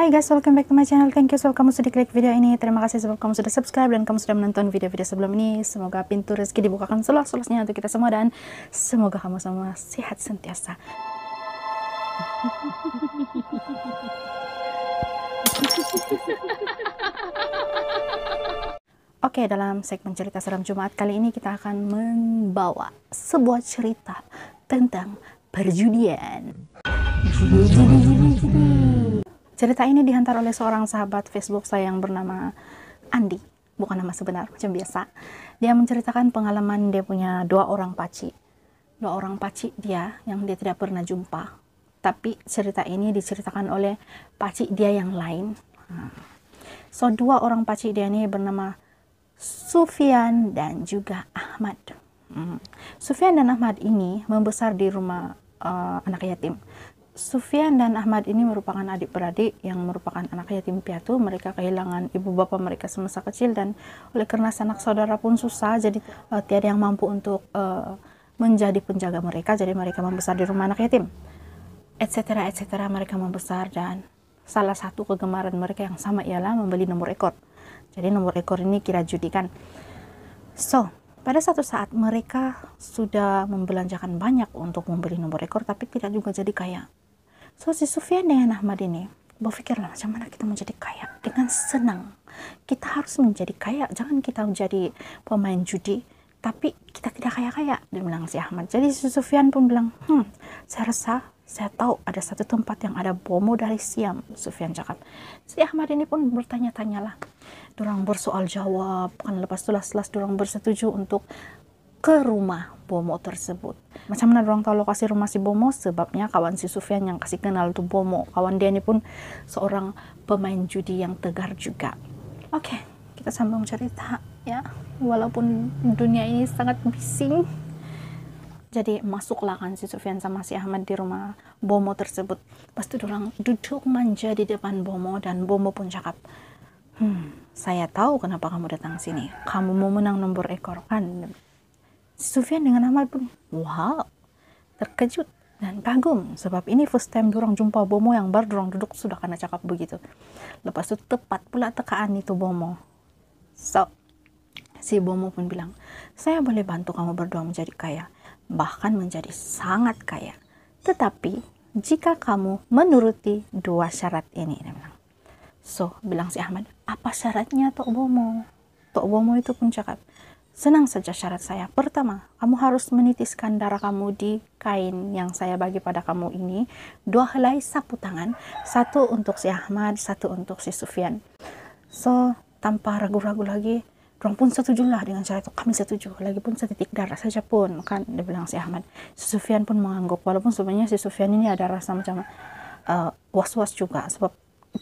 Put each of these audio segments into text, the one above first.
Hai guys, welcome back to my channel. Thank you sebab kamu sudah klik video ini. Terima kasih sebab kamu sudah subscribe dan kamu sudah menonton video-video sebelum ini. Semoga pintu rezeki dibukakan seluas-luasnya untuk kita semua dan semoga kamu semua sehat sentiasa. Oke, dalam segmen cerita seram Jumat kali ini kita akan membawa sebuah cerita tentang perjudian. Cerita ini dihantar oleh seorang sahabat Facebook saya yang bernama Andi, bukan nama sebenar, macam biasa. Dia menceritakan pengalaman dia punya dua orang paci dia yang dia tidak pernah jumpa. Tapi cerita ini diceritakan oleh paci dia yang lain. So, dua orang paci dia ini bernama Sufyan dan juga Ahmad. Sufyan dan Ahmad ini membesar di rumah anak yatim. Sufyan dan Ahmad ini merupakan adik-beradik yang merupakan anak yatim piatu. Mereka kehilangan ibu bapa mereka semasa kecil dan oleh kerana sanak saudara pun susah, jadi tiada yang mampu untuk menjadi penjaga mereka. Jadi mereka membesar di rumah anak yatim, etc. Mereka membesar dan salah satu kegemaran mereka yang sama ialah membeli nomor ekor. Jadi nomor ekor ini kira judikan. So, pada satu saat mereka sudah membelanjakan banyak untuk membeli nomor ekor, tapi tidak juga jadi kaya. So, si Sufyan dengan Ahmad ini berpikirlah macam mana kita menjadi kaya dengan senang. Kita harus menjadi kaya, jangan kita menjadi pemain judi tapi kita tidak kaya-kaya, dia bilang si Ahmad. Jadi si Sufyan pun bilang, saya rasa saya tahu ada satu tempat yang ada bomo dari Siam, Sufyan cakap. Si Ahmad ini pun bertanya-tanyalah. Dorang bersoal jawab, kan lepas tu las-las dorang bersetuju untuk ke rumah bomo tersebut. Macam mana dorang tahu lokasi rumah si bomo? Sebabnya kawan si Sufyan yang kasih kenal tu bomo. Kawan dia ni pun seorang pemain judi yang tegar juga. Oke, kita sambung cerita ya. Walaupun dunia ini sangat bising. Jadi masuklah kan si Sufyan sama si Ahmad di rumah bomo tersebut. Lepas tu dorang duduk manja di depan bomo dan bomo pun cakap, saya tahu kenapa kamu datang sini. Kamu mau menang nomor ekor kan? Sufyan dengan Ahmad pun wow, terkejut dan kagum sebab ini first time dorang jumpa bomo yang baru dorang duduk sudah kena cakap begitu. Lepas itu tepat pula tekaan itu bomo. So, si bomo pun bilang, saya boleh bantu kamu berdua menjadi kaya, bahkan menjadi sangat kaya. Tetapi jika kamu menuruti dua syarat ini, dia bilang. So, bilang si Ahmad, apa syaratnya Tok Bomo? Tok Bomo itu pun cakap, senang saja syarat saya. Pertama, kamu harus menitiskan darah kamu di kain yang saya bagi pada kamu ini. 2 helai sapu tangan. 1 untuk si Ahmad, 1 untuk si Sufyan. So, tanpa ragu-ragu lagi, dorang pun setujulah dengan syarat itu. Kami setuju. Lagipun setitik darah saja pun, kan, dia bilang si Ahmad. Si Sufyan pun mengangguk. Walaupun sebenarnya si Sufyan ini ada rasa macam was-was juga. Sebab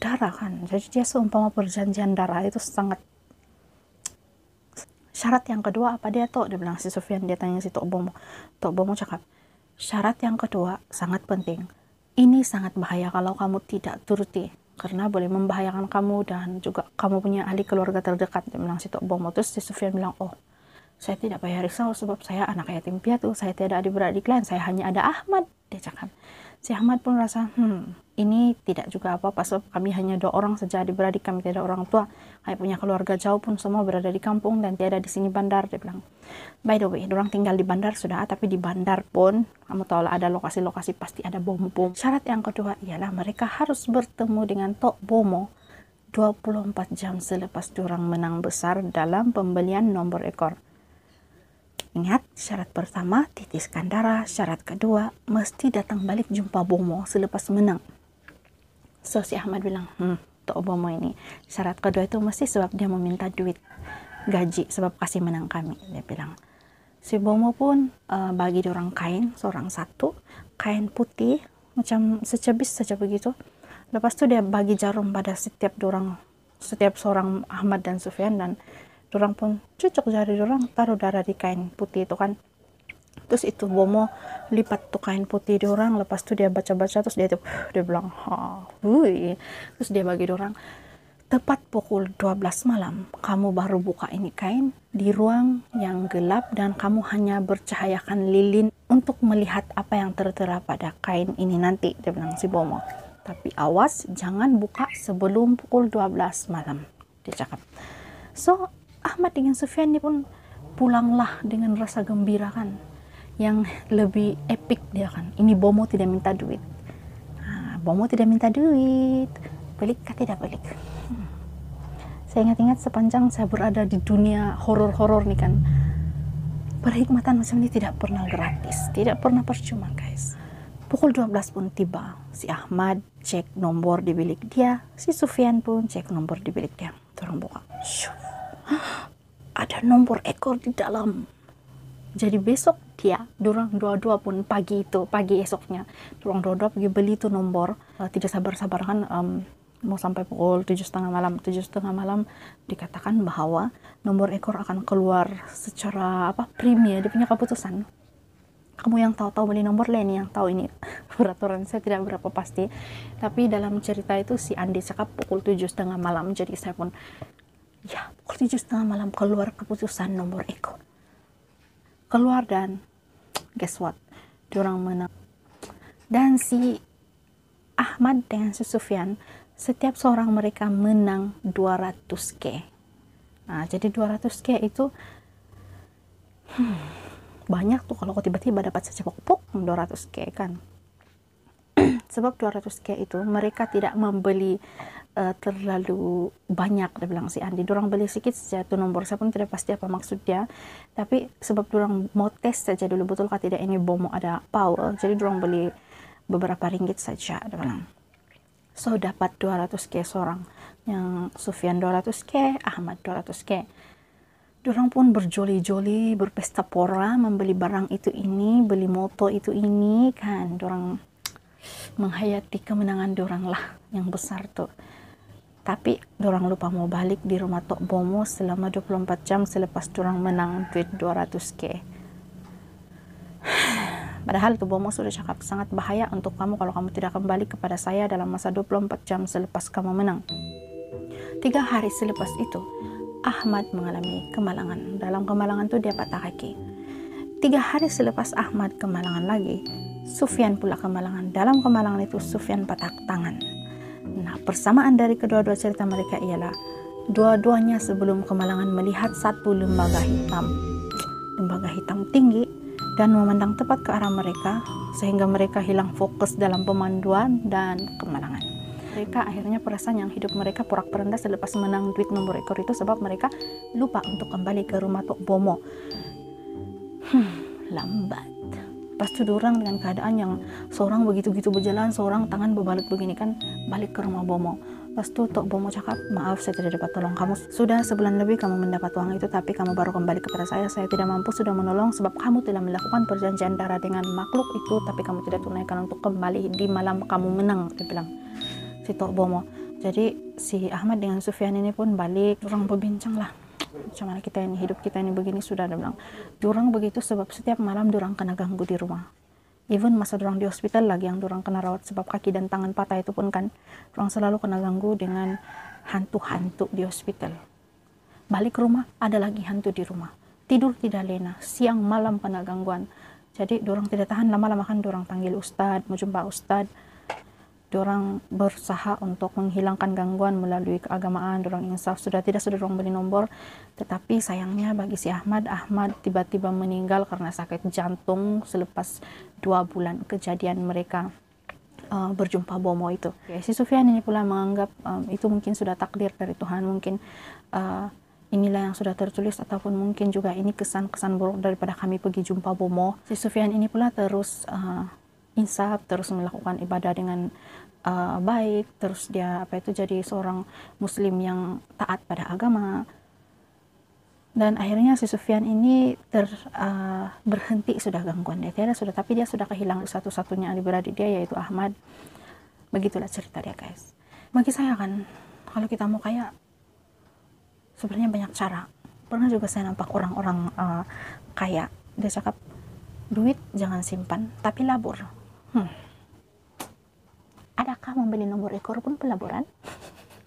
darah kan. Jadi dia seumpama perjanjian darah itu sangat. Syarat yang kedua apa dia Tok? Dia bilang si Sufyan, dia tanya si Tok Bomo. Tok Bomo cakap, syarat yang kedua sangat penting. Ini sangat bahaya kalau kamu tidak turuti. Karena boleh membahayakan kamu dan juga kamu punya ahli keluarga terdekat. Dia bilang si Tok Bomo. Terus si Sufyan bilang, oh, saya tidak payah risau sebab saya anak yatim piatu. Saya tidak ada adik-beradik lain. Saya hanya ada Ahmad. Dia cakap. Si Ahmad pun rasa, ini tidak juga apa-apa sebab kami hanya 2 orang saja adik-beradik, kami tidak ada orang tua. Kami punya keluarga jauh pun semua berada di kampung dan tiada di sini bandar, dia bilang. By the way, dorang tinggal di bandar sudah, tapi di bandar pun kamu tahulah ada lokasi-lokasi pasti ada bom-bom. Syarat yang kedua ialah mereka harus bertemu dengan Tok Bomo 24 jam selepas dorang menang besar dalam pembelian nomor ekor. Ingat, syarat pertama titiskan darah, syarat kedua mesti datang balik jumpa bomo selepas menang. So si Ahmad bilang, Tok Bomo ini syarat kedua itu mesti sebab dia meminta duit gaji sebab kasih menang kami, dia bilang. Si bomo pun bagi dorang kain, seorang satu kain putih macam secebis saja begitu. Lepas tu dia bagi jarum pada setiap seorang Ahmad dan Sufyan dan dorang pun cucuk jari dorang, taruh darah di kain putih itu kan. Terus itu bomo lipat tuh kain putih dorang. Lepas tu dia baca-baca, terus dia bilang, terus dia bagi dorang, tepat pukul 12 malam kamu baru buka ini kain di ruang yang gelap dan kamu hanya bercahayakan lilin untuk melihat apa yang tertera pada kain ini nanti, dia bilang si bomo. tapi awas jangan buka sebelum pukul 12 malam, dia cakap. So Ahmad dengan Sufyan ini pun pulanglah dengan rasa gembira kan, yang lebih epic dia kan. Ini Bomo tidak minta duit. Bomo tidak minta duit, pelik kah tidak pelik. Saya ingat-ingat sepanjang saya berada di dunia horor-horor nih kan, perhikmatan macam ini tidak pernah gratis, tidak pernah percuma guys. Pukul 12 pun tiba, si Ahmad cek nomor di bilik dia, si Sufyan pun cek nomor di bilik dia. Orang buka, ada nomor ekor di dalam. Jadi besok dia, dorang dua-dua pun pagi esoknya, dorang dua-dua pergi beli tuh nomor. Tidak sabar-sabar kan, mau sampai pukul 7:30 malam dikatakan bahwa nomor ekor akan keluar secara premier, dia punya keputusan. Kamu yang tahu beli nomor lain yang tahu ini peraturan, saya tidak berapa pasti, tapi dalam cerita itu si Andi cakap pukul 7:30 malam. Jadi saya pun ya pukul 7:30 malam keluar keputusan nomor ekor keluar, dan guess what, diorang menang. Dan si Ahmad dengan si Sufyan, setiap seorang mereka menang 200k. Nah, jadi 200k itu banyak tuh kalau tiba-tiba dapat secepok 200k kan. Sebab 200k itu mereka tidak membeli terlalu banyak, dia bilang si Andi. Dorang beli sedikit saja tuh nomor, saya pun tidak pasti apa maksud dia, tapi sebab dorang mau tes saja dulu betulkah tidak ini Bomo ada power, jadi dorang beli beberapa ringgit saja, dia bilang. So dapat 200k seorang, yang Sufyan 200k, Ahmad 200k. Dorang pun berjoli-joli, berpesta pora, membeli barang itu ini, beli moto itu ini kan. Dorang menghayati kemenangan dorang lah yang besar tuh. Tapi dorang lupa mau balik di rumah Tok Bomo selama 24 jam selepas dorang menang duit 200k. Padahal tuh Bomo sudah cakap sangat bahaya untuk kamu kalau kamu tidak kembali kepada saya dalam masa 24 jam selepas kamu menang. 3 hari selepas itu Ahmad mengalami kemalangan. Dalam kemalangan itu dia patah kaki. 3 hari selepas Ahmad kemalangan lagi, Sufyan pula kemalangan. Dalam kemalangan itu Sufyan patah tangan. Nah, persamaan dari kedua-dua cerita mereka ialah dua-duanya sebelum kemalangan melihat satu lembaga hitam tinggi dan memandang tepat ke arah mereka, sehingga mereka hilang fokus dalam pemanduan dan kemalangan. Mereka akhirnya perasan yang hidup mereka porak-poranda selepas menang duit nomor ekor itu, sebab mereka lupa untuk kembali ke rumah Tok Bomo. Lambat. Pas itu dorang dengan keadaan yang seorang begitu-gitu berjalan, seorang tangan berbalut begini kan, balik ke rumah Bomo. Pas itu Tok Bomo cakap, maaf saya tidak dapat tolong kamu. Sudah sebulan lebih kamu mendapat uang itu, tapi kamu baru kembali kepada saya tidak mampu sudah menolong, sebab kamu telah melakukan perjanjian darah dengan makhluk itu, tapi kamu tidak tunaikan untuk kembali di malam kamu menang, dia bilang si Tok Bomo. Jadi si Ahmad dengan Sufyan ini pun balik, orang berbincang lah, macam mana kita ini, hidup kita ini begini sudah, dia bilang. Dorang begitu sebab setiap malam dorang kena ganggu di rumah. Even masa dorang di hospital lagi yang dorang kena rawat, sebab kaki dan tangan patah itu pun kan dorang selalu kena ganggu dengan hantu-hantu di hospital. Balik ke rumah ada lagi hantu di rumah. Tidur tidak lena, siang malam kena gangguan. Jadi dorang tidak tahan lama-lama kan dorang panggil ustad, mau jumpa ustad. Dorang berusaha untuk menghilangkan gangguan melalui keagamaan. Dorang insaf sudah dorang beli nomor, tetapi sayangnya bagi si Ahmad tiba-tiba meninggal karena sakit jantung selepas 2 bulan kejadian mereka berjumpa Bomo itu. Si Sufyan ini pula menganggap itu mungkin sudah takdir dari Tuhan, mungkin inilah yang sudah tertulis, ataupun mungkin juga ini kesan-kesan buruk daripada kami pergi jumpa Bomo. Si Sufyan ini pula terus insaf, terus melakukan ibadah dengan baik, terus dia jadi seorang muslim yang taat pada agama. Dan akhirnya si Sufyan ini berhenti sudah gangguan dia tiada sudah, tapi dia sudah kehilangan satu-satunya adik-beradik dia, yaitu Ahmad. Begitulah cerita dia guys. Bagi saya kan, kalau kita mau kaya sebenarnya banyak cara. Pernah juga saya nampak orang-orang kaya, dia cakap duit jangan simpan tapi labur. Adakah membeli nomor ekor pun pelaburan?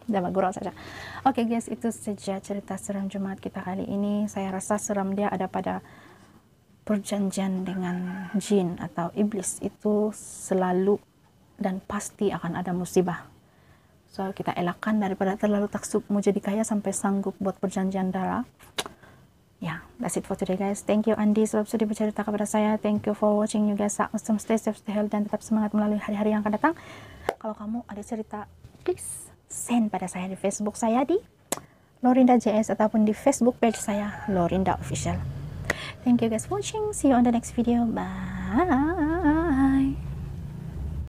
Dapat gurau saja. Oke guys, itu saja cerita seram Jumat kita kali ini. Saya rasa seram dia ada pada perjanjian dengan jin atau iblis, itu selalu dan pasti akan ada musibah. So kita elakkan daripada terlalu taksub mau jadi kaya sampai sanggup buat perjanjian darah. Ya, that's it for today guys. Thank you Andi sebab sudah bercerita kepada saya. Thank you for watching you guys. Stay safe, stay healthy, dan tetap semangat melalui hari-hari yang akan datang. Kalau kamu ada cerita, please send pada saya di Facebook saya di Lorinda JS ataupun di Facebook page saya Lorinda Official. Thank you guys for watching. See you on the next video. Bye.